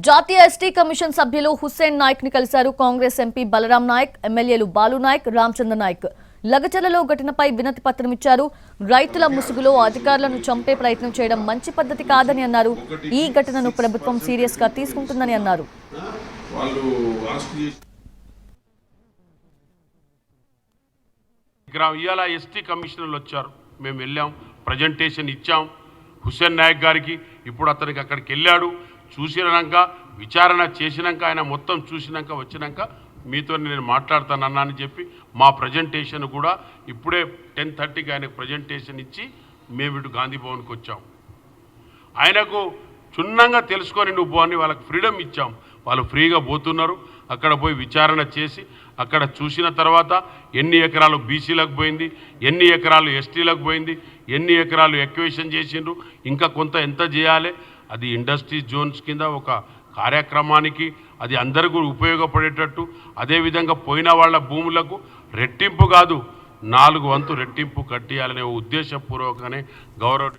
జాతీయ ST commission సభ్యులు హుస్సేన్ నాయక్ ని కలిశారు కాంగ్రెస్ ఎంపీ బలరాం నాయక్, ఎమ్మెల్యేలు బాలు నాయక్, రామచంద్ర నాయక్. లగచర్లలో ఘటనపై వినతి పత్రం ఇచ్చారు. రైతుల ముసుగులో అధికారులను చంపే ప్రయత్నం చేయడం మంచి పద్ధతి కాదని అన్నారు. ఈ ఘటనను ప్రభుత్వం సీరియస్ గా తీసుకుంటుందని అన్నారు. ఇవాళ ఎస్టీ కమిషనర్లు వచ్చారు, మేము వెళ్ళాం, ప్రజెంటేషన్ ఇచ్చాం హుస్సేన్ నాయక్ గారికి. ఇప్పుడు అతనికి అక్కడికి వెళ్ళాడు, చూసినాక విచారణ చేసినాక ఆయన మొత్తం చూసినాక వచ్చినాక మీతో నేను మాట్లాడతానన్నా అని చెప్పి మా ప్రజెంటేషన్ కూడా ఇప్పుడే 10:30కి ఆయనకు ప్రజెంటేషన్ ఇచ్చి మేము ఇటు గాంధీ భవన్కి వచ్చాం. ఆయనకు క్షుణ్ణంగా తెలుసుకొని నువ్వు పోని వాళ్ళకి ఫ్రీడమ్ ఇచ్చాం. వాళ్ళు ఫ్రీగా పోతున్నారు. అక్కడ పోయి విచారణ చేసి అక్కడ చూసిన తర్వాత ఎన్ని ఎకరాలు బీసీలకు పోయింది, ఎన్ని ఎకరాలు ఎస్టీలకు పోయింది, ఎన్ని ఎకరాలు ఎక్వేషన్ చేసిండ్రు, ఇంకా కొంత ఎంత చేయాలి, అది ఇండస్ట్రీ జోన్స్ కింద ఒక కార్యక్రమానికి అది అందరికీ ఉపయోగపడేటట్టు, అదేవిధంగా పోయిన వాళ్ళ భూములకు రెట్టింపు కాదు 4 వంతు రెట్టింపు కట్టియాలనే ఉద్దేశపూర్వకనే గౌరవ